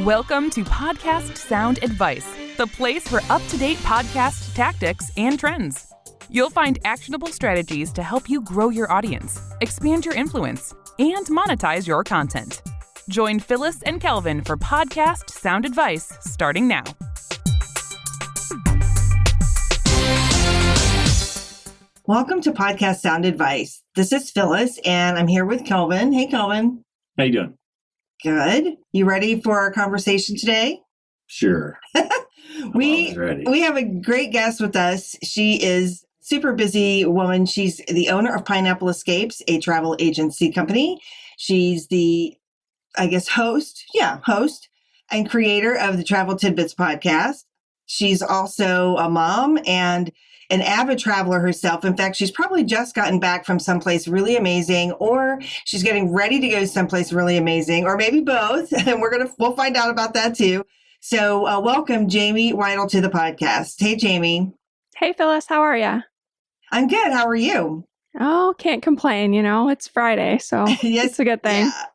Welcome to Podcast Sound Advice, the place for up-to-date podcast tactics and trends. You'll find actionable strategies to help you grow your audience, expand your influence, and monetize your content. Join Phyllis and Kelvin for Podcast Sound Advice starting now. Welcome to Podcast Sound Advice. This is Phyllis, and I'm here with Kelvin. Hey, Kelvin. How you doing? Good. You ready for our conversation today? Sure. We ready. have a great guest with us. She is a super busy woman. She's the owner of Pineapple Escapes, a travel agency company. She's the, host and creator of the Travel Tidbits podcast. She's also a mom and an avid traveler herself. In fact, she's probably just gotten back from someplace really amazing, or she's getting ready to go someplace really amazing, or maybe both. And we'll find out about that too. So welcome Jamie Weitl to the podcast. Hey, Jamie. Hey, Phyllis. How are you? I'm good. How are you? Oh, can't complain. It's Friday, so Yes, it's a good thing. Yeah.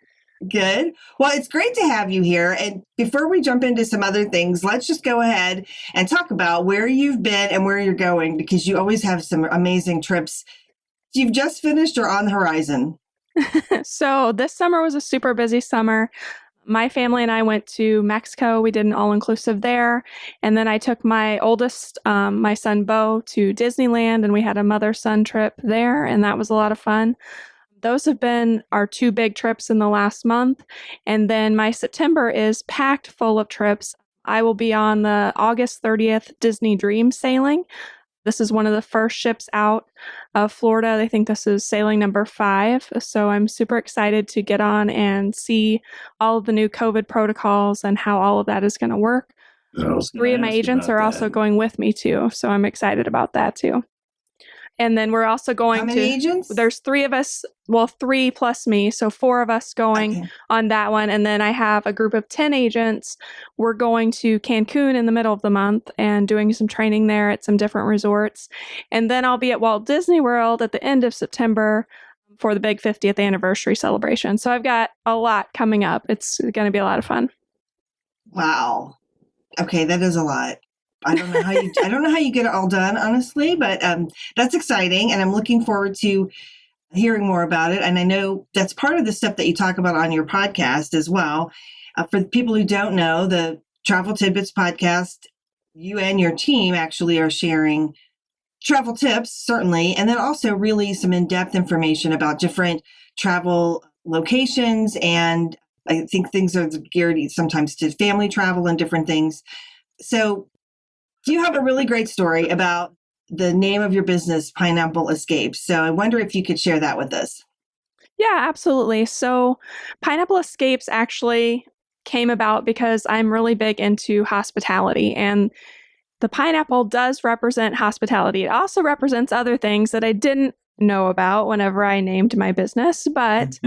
Good. Well, it's great to have you here. And before we jump into some other things, let's just go ahead and talk about where you've been and where you're going, because you always have some amazing trips you've just finished or on the horizon. So this summer was a super busy summer. My family and I went to Mexico. We did an all-inclusive there. And then I took my oldest, my son Bo, to Disneyland, and we had a mother-son trip there, and that was a lot of fun. Those have been our two big trips in the last month. And then my September is packed full of trips. I will be on the August 30th Disney Dream sailing. This is one of the first ships out of Florida. I think this is sailing number 5. So I'm super excited to get on and see all of the new COVID protocols and how all of that is going to work. 3 of my agents are also going with me too. So I'm excited about that too. And then we're also going How many agents? There's 3 of us, 3 plus me, so 4 of us going on that one. And then I have a group of 10 agents. We're going to Cancun in the middle of the month and doing some training there at some different resorts. And then I'll be at Walt Disney World at the end of September for the big 50th anniversary celebration. So I've got a lot coming up. It's going to be a lot of fun. Wow. Okay, that is a lot. I don't know how you get it all done, honestly, but that's exciting, and I'm looking forward to hearing more about it. And I know that's part of the stuff that you talk about on your podcast as well. For the people who don't know, the Travel Tidbits podcast, you and your team actually are sharing travel tips, certainly, and then also really some in-depth information about different travel locations. And I think things are geared sometimes to family travel and different things. So you have a really great story about the name of your business, Pineapple Escapes. So I wonder if you could share that with us. Yeah, absolutely. So Pineapple Escapes actually came about because I'm really big into hospitality, and the pineapple does represent hospitality. It also represents other things that I didn't know about whenever I named my business, but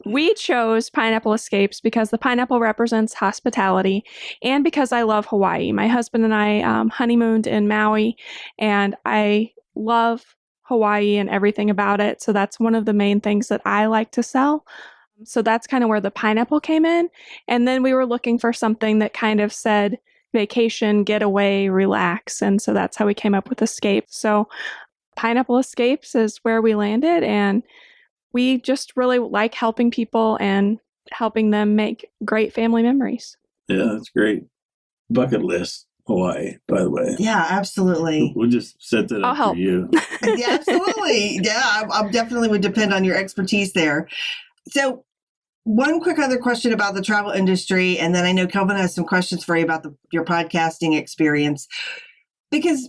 we chose Pineapple Escapes because the pineapple represents hospitality and because I love Hawaii. My husband and I honeymooned in Maui, and I love Hawaii and everything about it. So that's one of the main things that I like to sell. So that's kind of where the pineapple came in. And then we were looking for something that kind of said vacation, getaway, relax. And so that's how we came up with Escape. So Pineapple Escapes is where we landed, and we just really like helping people and helping them make great family memories. Yeah, that's great. Bucket list, Hawaii, by the way. Yeah, absolutely. We'll just set that up for you. Yeah, absolutely. Yeah, I definitely would depend on your expertise there. So one quick other question about the travel industry, and then I know Kelvin has some questions for you about your podcasting experience, because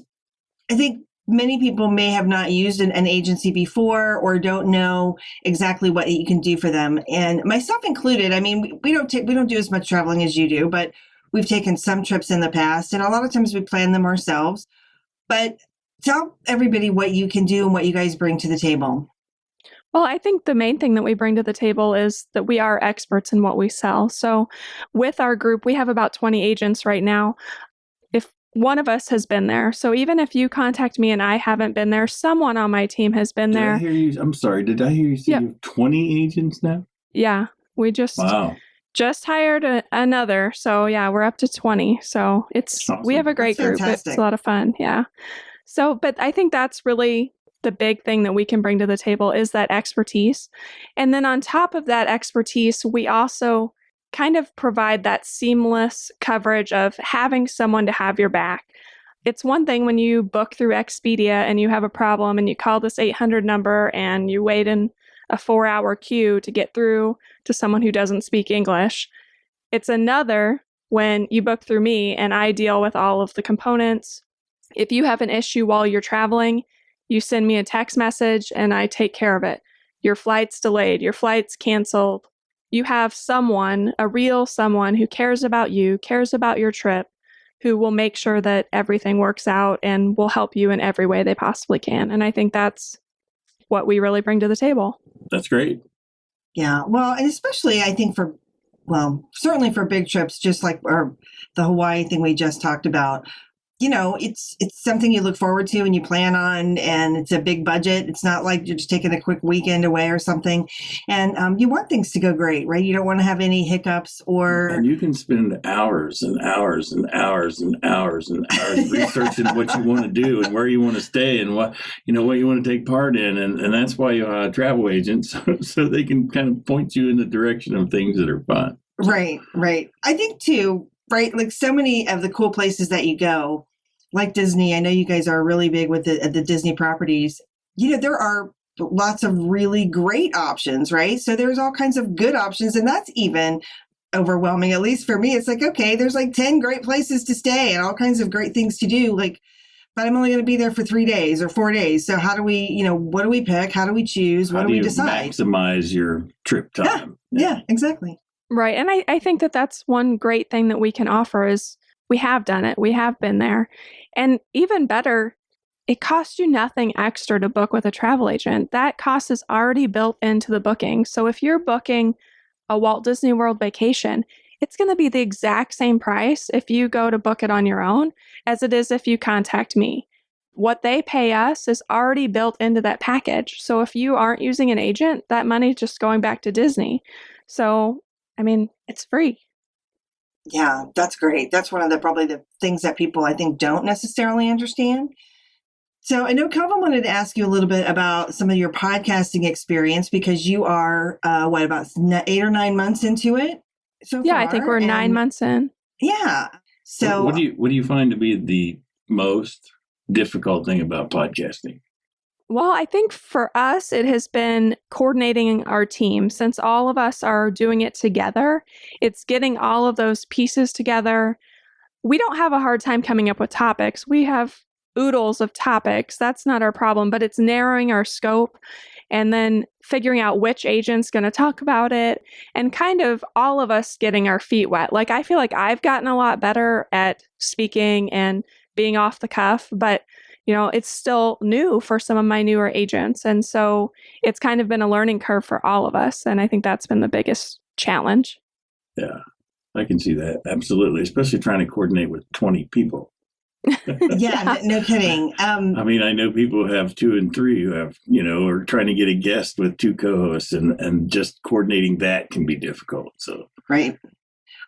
I think many people may have not used an agency before or don't know exactly what you can do for them. And myself included, I mean, we don't do as much traveling as you do, but we've taken some trips in the past, and a lot of times we plan them ourselves. But tell everybody what you can do and what you guys bring to the table. Well, I think the main thing that we bring to the table is that we are experts in what we sell. So with our group, we have about 20 agents right now. If one of us has been there. So even if you contact me and I haven't been there, someone on my team has been there. I'm sorry. Did I hear you say you have 20 agents now? Yeah. We just, wow. Just hired another. So yeah, we're up to 20. So Awesome. we have a great That's group. fantastic. It's a lot of fun. Yeah. So, but I think that's really the big thing that we can bring to the table is that expertise. And then on top of that expertise, we also kind of provide that seamless coverage of having someone to have your back. It's one thing when you book through Expedia and you have a problem and you call this 800 number and you wait in a 4-hour queue to get through to someone who doesn't speak English. It's another when you book through me and I deal with all of the components. If you have an issue while you're traveling, you send me a text message and I take care of it. Your flight's delayed, your flight's canceled. You have someone, a real someone who cares about you, cares about your trip, who will make sure that everything works out and will help you in every way they possibly can. And I think that's what we really bring to the table. That's great. Yeah. Well, and especially I think certainly for big trips, just like the Hawaii thing we just talked about, it's something you look forward to and you plan on, and it's a big budget. It's not like you're just taking a quick weekend away or something. And you want things to go great, right? You don't want to have any hiccups And you can spend hours and hours and hours and hours and hours researching what you want to do and where you want to stay and what you want to take part in. And that's why you have travel agents, so they can kind of point you in the direction of things that are fun. Right. I think too, right? Like so many of the cool places that you go, like Disney, I know you guys are really big with the Disney properties. There are lots of really great options, right? So there's all kinds of good options, and that's even overwhelming. At least for me, it's like, okay, there's like 10 great places to stay and all kinds of great things to do. Like, but I'm only going to be there for 3 days or 4 days. So how do we, what do we pick? How do we choose? What do we decide? Maximize your trip time. Yeah, exactly. Right. And I think that that's one great thing that we can offer is we have done it. We have been there. And even better, it costs you nothing extra to book with a travel agent. That cost is already built into the booking. So if you're booking a Walt Disney World vacation, it's going to be the exact same price if you go to book it on your own as it is if you contact me. What they pay us is already built into that package. So if you aren't using an agent, that money's just going back to Disney. So, it's free. Yeah, that's great. That's one of probably the things that people I think don't necessarily understand. So I know Calvin wanted to ask you a little bit about some of your podcasting experience because you are, about 8 or 9 months into it so far? Yeah, I think we're 9 months in. Yeah. So what do you find to be the most difficult thing about podcasting? Well, I think for us, it has been coordinating our team. Since all of us are doing it together, it's getting all of those pieces together. We don't have a hard time coming up with topics. We have oodles of topics. That's not our problem, but it's narrowing our scope and then figuring out which agent's going to talk about it and kind of all of us getting our feet wet. Like, I feel like I've gotten a lot better at speaking and being off the cuff, but it's still new for some of my newer agents. And so it's kind of been a learning curve for all of us. And I think that's been the biggest challenge. Yeah, I can see that. Absolutely. Especially trying to coordinate with 20 people. Yeah. No kidding. I know people who have 2 and 3 who have, are trying to get a guest with 2 co-hosts and just coordinating that can be difficult. So, right.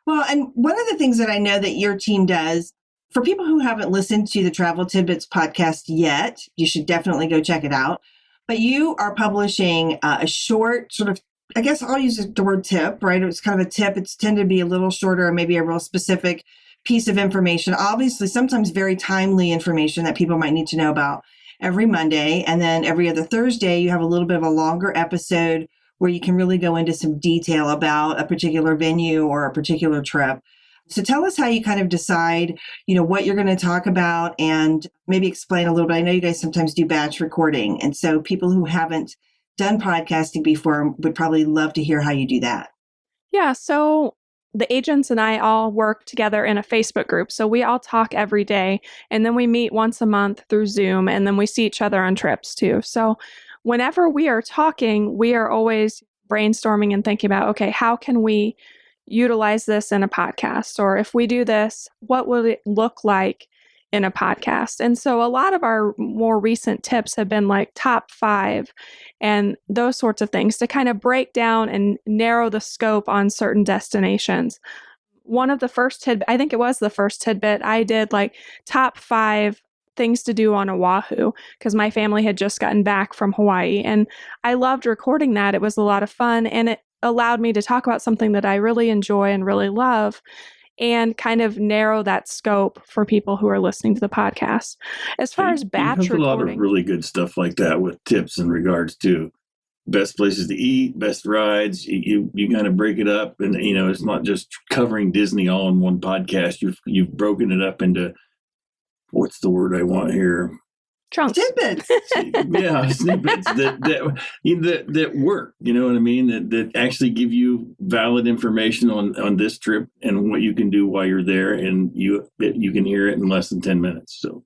Well, and one of the things that I know that your team does, for people who haven't listened to the Travel Tidbits podcast yet, you should definitely go check it out. But you are publishing a short sort of, I guess I'll use the word tip, right? It's kind of a tip. It's tended to be a little shorter or maybe a real specific piece of information. Obviously, sometimes very timely information that people might need to know about every Monday. And then every other Thursday, you have a little bit of a longer episode where you can really go into some detail about a particular venue or a particular trip. So tell us how you kind of decide, what you're going to talk about and maybe explain a little bit. I know you guys sometimes do batch recording. And so people who haven't done podcasting before would probably love to hear how you do that. Yeah. So the agents and I all work together in a Facebook group. So we all talk every day and then we meet once a month through Zoom and then we see each other on trips too. So whenever we are talking, we are always brainstorming and thinking about, okay, how can we utilize this in a podcast? Or if we do this, what will it look like in a podcast. And so a lot of our more recent tips have been like top 5 and those sorts of things to kind of break down and narrow the scope on certain destinations. One of the first tidbit, I think it was the first tidbit, I did like top 5 things to do on Oahu because my family had just gotten back from Hawaii. And I loved recording that. It was a lot of fun and it allowed me to talk about something that I really enjoy and really love and kind of narrow that scope for people who are listening to the podcast. As far as batch recording. A lot of really good stuff like that with tips in regards to best places to eat, best rides. You kind of break it up and, it's not just covering Disney all in one podcast. You've broken it up into, what's the word I want here? Chunks. Tidbits. Yeah, snippets that work. You know what I mean? That actually give you valid information on this trip and what you can do while you're there, and you can hear it in less than 10 minutes. So,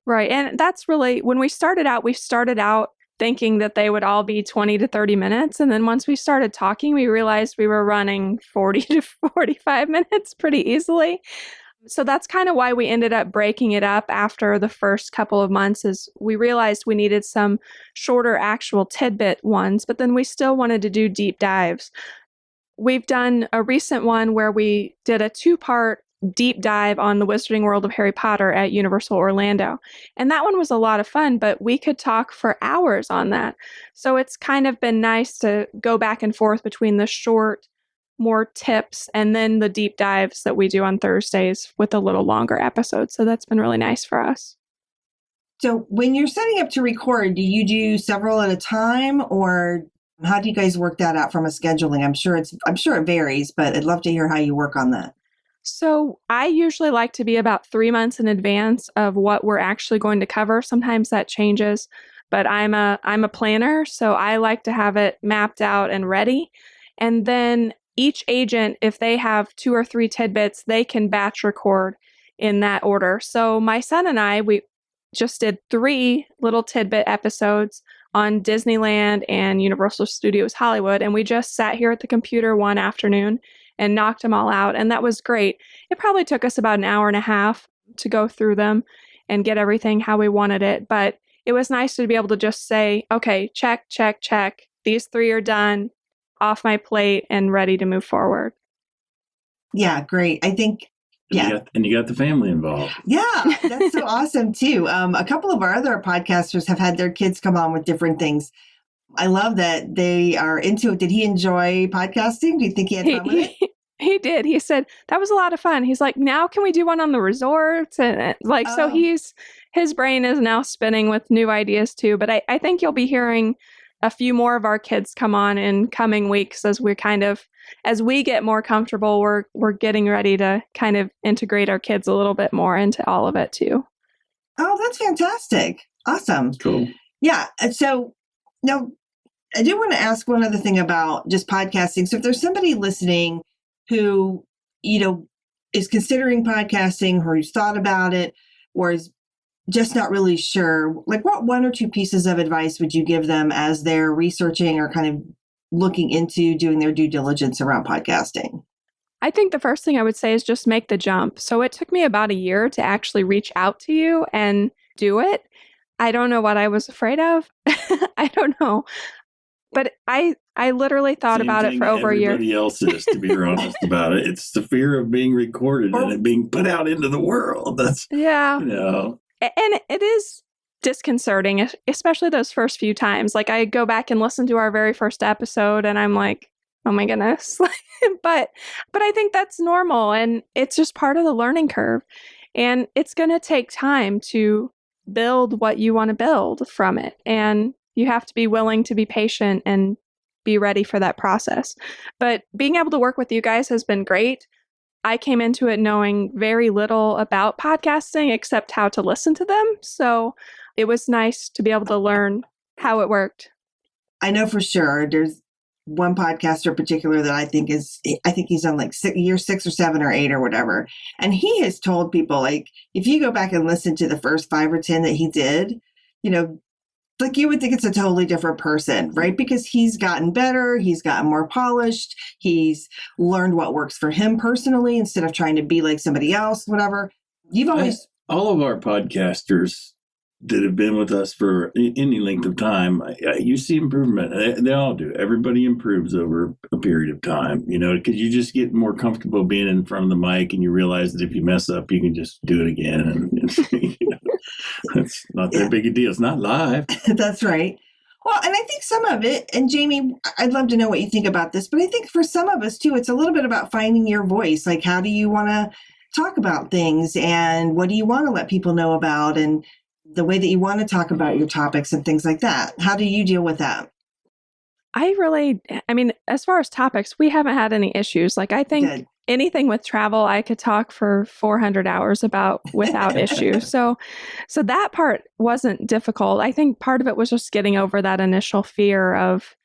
right, and that's really when we started out thinking that they would all be 20 to 30 minutes, and then once we started talking, we realized we were running 40 to 45 minutes pretty easily. So that's kind of why we ended up breaking it up after the first couple of months is we realized we needed some shorter actual tidbit ones, but then we still wanted to do deep dives. We've done a recent one where we did a 2-part deep dive on the Wizarding World of Harry Potter at Universal Orlando. And that one was a lot of fun, but we could talk for hours on that. So it's kind of been nice to go back and forth between the short more tips and then the deep dives that we do on Thursdays with a little longer episode. So that's been really nice for us. So when you're setting up to record, do you do several at a time or how do you guys work that out from a scheduling? I'm sure it varies, but I'd love to hear how you work on that. So I usually like to be about 3 months in advance of what we're actually going to cover. Sometimes that changes, but I'm a planner, so I like to have it mapped out and ready. And then each agent, if they have 2 or 3 tidbits, they can batch record in that order. So my son and I, we just did 3 little tidbit episodes on Disneyland and Universal Studios Hollywood, and we just sat here at the computer one afternoon and knocked them all out, and that was great. It probably took us about an hour and a half to go through them and get everything how we wanted it, but it was nice to be able to just say, okay, check, check, check. These 3 are done. Off my plate and ready to move forward. Yeah, great. I think, yeah. And you got the family involved. Yeah, that's so awesome too. A couple of our other podcasters have had their kids come on with different things. I love that they are into it. Did he enjoy podcasting? Do you think he had fun with it? He did. He said, that was a lot of fun. He's like, now can we do one on the resorts? And so his brain is now spinning with new ideas too. But I think you'll be hearing a few more of our kids come on in coming weeks as we get more comfortable, we're getting ready to kind of integrate our kids a little bit more into all of it too. Oh, that's fantastic. Awesome. Cool. Yeah. So now I do want to ask one other thing about just podcasting. So if there's somebody listening who, is considering podcasting or who's thought about it or is just not really sure, like what 1 or 2 pieces of advice would you give them as they're researching or kind of looking into doing their due diligence around podcasting? I think the first thing I would say is just make the jump. So it took me about a year to actually reach out to you and do it. I don't know what I was afraid of. I don't know. But I literally thought about it for over a year. Everybody else is, to be honest about it. It's the fear of being recorded and it being put out into the world. That's, yeah. And it is disconcerting, especially those first few times. Like I go back and listen to our very first episode and I'm like, oh my goodness. but I think that's normal and it's just part of the learning curve. And it's going to take time to build what you want to build from it. And you have to be willing to be patient and be ready for that process. But being able to work with you guys has been great. I came into it knowing very little about podcasting except how to listen to them. So it was nice to be able to learn how it worked. I know for sure there's one podcaster in particular that I think he's on like year 6 or 7 or 8 or whatever. And he has told people, like, if you go back and listen to the first 5 or 10 that he did, like you would think it's a totally different person, right? Because he's gotten better, he's gotten more polished, he's learned what works for him personally instead of trying to be like somebody else, whatever. You've always all of our podcasters that have been with us for any length of time, you see improvement. They all do. Everybody improves over a period of time, because you just get more comfortable being in front of the mic, and you realize that if you mess up, you can just do it again. And it's not that big a deal. It's not live. That's right. Well, and I think some of it, and Jamie, I'd love to know what you think about this, but I think for some of us too, it's a little bit about finding your voice. Like, how do you want to talk about things, and what do you want to let people know about, and the way that you want to talk about your topics and things like that. How do you deal with that? As far as topics, we haven't had any issues. Like, I think Good. Anything with travel, I could talk for 400 hours about without issue. So that part wasn't difficult. I think part of it was just getting over that initial fear of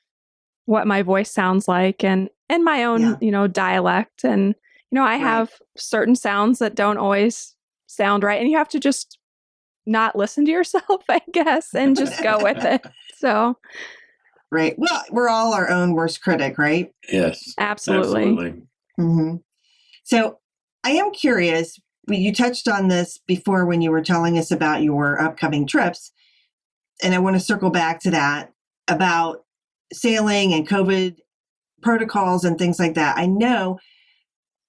what my voice sounds like, and my own, dialect. And, I have certain sounds that don't always sound right, and you have to just not listen to yourself, I guess, and just go with it. So. Right. Well, we're all our own worst critic, right? Yes. Absolutely. Mm-hmm. So I am curious, you touched on this before when you were telling us about your upcoming trips, and I want to circle back to that about sailing and COVID protocols and things like that. I know,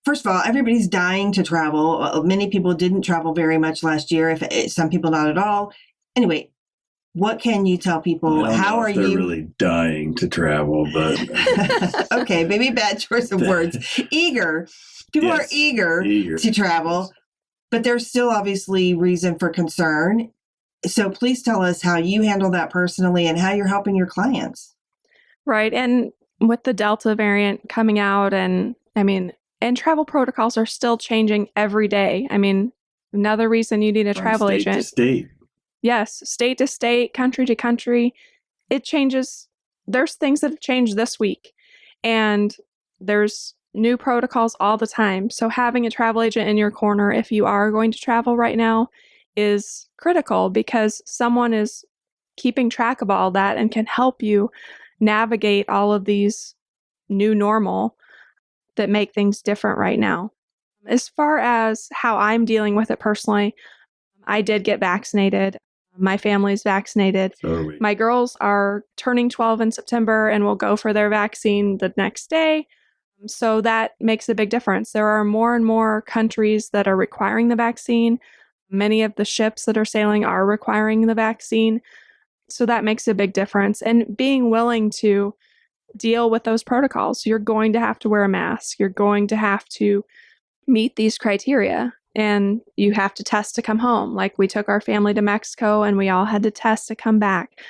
first of all, everybody's dying to travel. Many people didn't travel very much last year, some people not at all. Anyway, what can you tell people? How are you? They're really dying to travel, but okay, maybe bad choice of words. Eager. People are eager to travel, but there's still obviously reason for concern. So please tell us how you handle that personally and how you're helping your clients. Right. And with the Delta variant coming out, and travel protocols are still changing every day. Another reason you need a travel agent. State to state. Yes, state to state, country to country. It changes. There's things that have changed this week, and there's new protocols all the time. So having a travel agent in your corner, if you are going to travel right now, is critical, because someone is keeping track of all that and can help you navigate all of these new normal that make things different right now. As far as how I'm dealing with it personally, I did get vaccinated. My family's vaccinated. So My girls are turning 12 in September and will go for their vaccine the next day. So that makes a big difference. There are more and more countries that are requiring the vaccine. Many of the ships that are sailing are requiring the vaccine. So that makes a big difference. And being willing to deal with those protocols, you're going to have to wear a mask. You're going to have to meet these criteria, and you have to test to come home. Like, we took our family to Mexico and we all had to test to come back.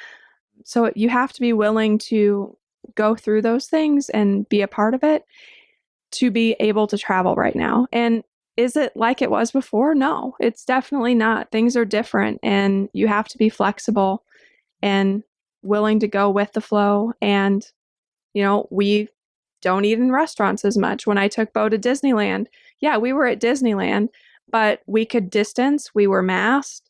So you have to be willing to go through those things and be a part of it to be able to travel right now. And is it like it was before? No, it's definitely not. Things are different, and you have to be flexible and willing to go with the flow. And, we don't eat in restaurants as much. When I took Bo to Disneyland, we were at Disneyland, but we could distance, we were masked,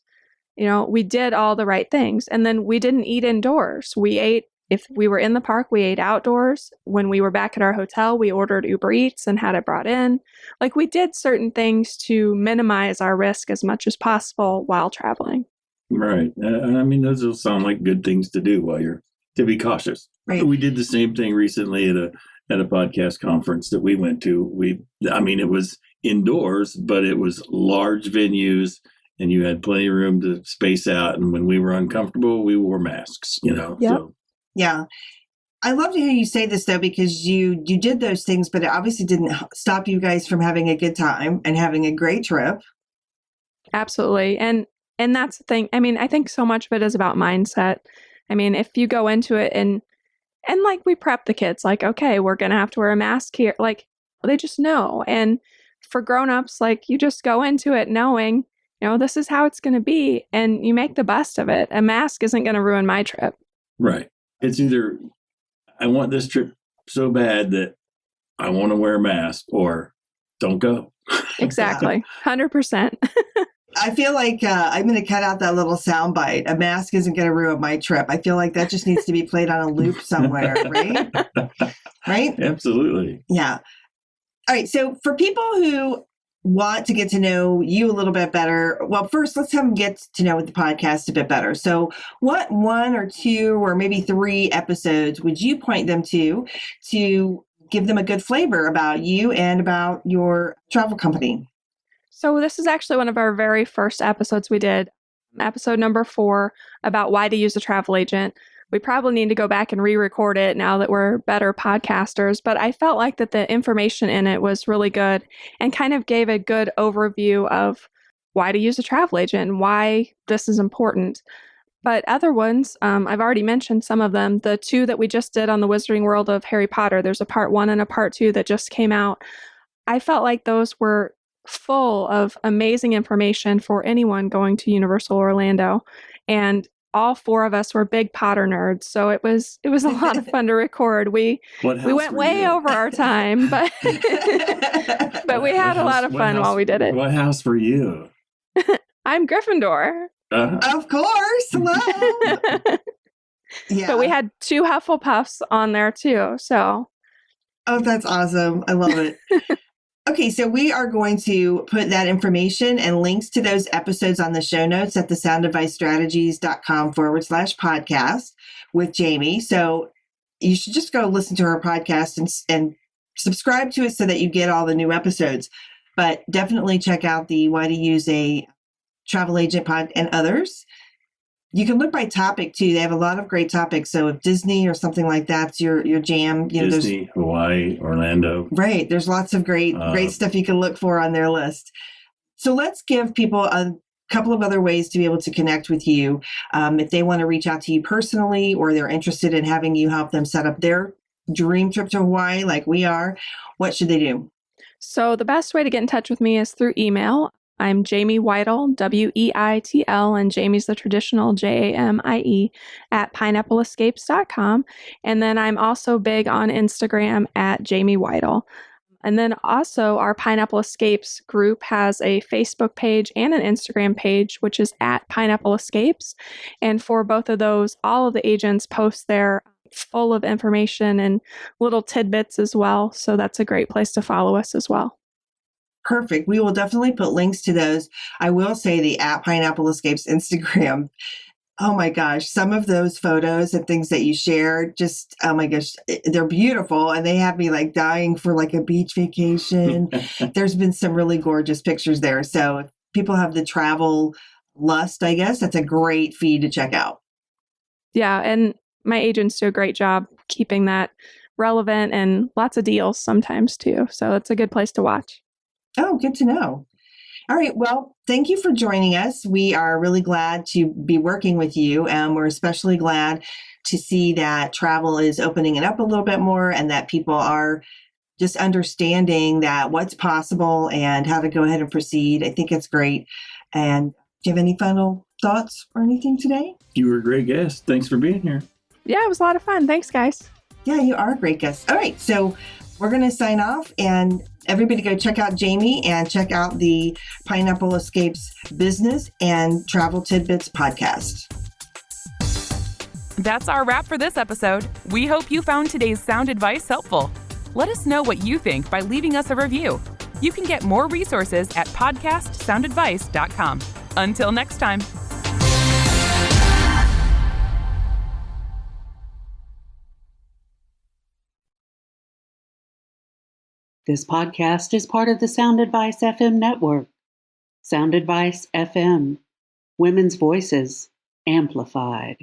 we did all the right things. And then we didn't eat indoors. We ate, if we were in the park, we ate outdoors. When we were back at our hotel, we ordered Uber Eats and had it brought in. Like, we did certain things to minimize our risk as much as possible while traveling. Right. Those will sound like good things to do to be cautious. Right. We did the same thing recently at a podcast conference that we went to. It was indoors, but it was large venues, and you had plenty of room to space out. And when we were uncomfortable, we wore masks, Yep. So. Yeah. I love to hear you say this, though, because you did those things, but it obviously didn't stop you guys from having a good time and having a great trip. Absolutely. And that's the thing. I think so much of it is about mindset. If you go into it and like, we prep the kids, like, okay, we're going to have to wear a mask here. Like, they just know. And for grownups, like, you just go into it knowing, this is how it's going to be, and you make the best of it. A mask isn't going to ruin my trip. Right. It's either I want this trip so bad that I want to wear a mask, or don't go. Exactly. 100%. I feel like I'm going to cut out that little sound bite. A mask isn't going to ruin my trip. I feel like that just needs to be played on a loop somewhere, right? Right? Absolutely. Yeah. All right. So for people who want to get to know you a little bit better, well, first, let's have them get to know the podcast a bit better. So what 1 or 2 or maybe 3 episodes would you point them to give them a good flavor about you and about your travel company? So this is actually one of our very first episodes we did, episode number 4, about why to use a travel agent. We probably need to go back and re-record it now that we're better podcasters, but I felt like that the information in it was really good and kind of gave a good overview of why to use a travel agent and why this is important. But other ones, I've already mentioned some of them. The 2 that we just did on the Wizarding World of Harry Potter, there's a part 1 and a part 2 that just came out. I felt like those were full of amazing information for anyone going to Universal Orlando. And all 4 of us were big Potter nerds, so it was a lot of fun to record. We went way over our time, but but we had a lot of fun while we did it. What house were you? I'm Gryffindor. Of course. Hello. Yeah. But we had 2 Hufflepuffs on there too. So. Oh, that's awesome. I love it. Okay, so we are going to put that information and links to those episodes on the show notes at thesoundadvicestrategies.com/podcast with Jamie. So you should just go listen to her podcast and subscribe to it so that you get all the new episodes. But definitely check out the Why to Use a Travel Agent pod and others. You can look by topic too. They have a lot of great topics. So if Disney or something like that's your jam, Disney, Hawaii, Orlando. Right. There's lots of great stuff you can look for on their list. So let's give people a couple of other ways to be able to connect with you. If they want to reach out to you personally, or they're interested in having you help them set up their dream trip to Hawaii like we are, what should they do? So the best way to get in touch with me is through email. I'm Jamie Weitl, Weitl, and Jamie's the traditional Jamie at pineappleescapes.com. And then I'm also big on Instagram at Jamie Weitl. And then also our Pineapple Escapes group has a Facebook page and an Instagram page, which is at Pineapple Escapes. And for both of those, all of the agents post there full of information and little tidbits as well. So that's a great place to follow us as well. Perfect. We will definitely put links to those. I will say the at Pineapple Escapes Instagram. Oh my gosh, some of those photos and things that you share, just, oh my gosh, they're beautiful. And they have me like dying for like a beach vacation. There's been some really gorgeous pictures there. So if people have the travel lust, I guess, that's a great feed to check out. Yeah. And my agents do a great job keeping that relevant and lots of deals sometimes too. So it's a good place to watch. Oh, good to know. All right. Well, thank you for joining us. We are really glad to be working with you. And we're especially glad to see that travel is opening it up a little bit more and that people are just understanding that what's possible and how to go ahead and proceed. I think it's great. And do you have any final thoughts or anything today? You were a great guest. Thanks for being here. Yeah, it was a lot of fun. Thanks, guys. Yeah, you are a great guest. All right. So we're going to sign off, and everybody go check out Jamie and check out the Pineapple Escapes Business and Travel Tidbits podcast. That's our wrap for this episode. We hope you found today's sound advice helpful. Let us know what you think by leaving us a review. You can get more resources at podcastsoundadvice.com. Until next time. This podcast is part of the Sound Advice FM network. Sound Advice FM. Women's voices amplified.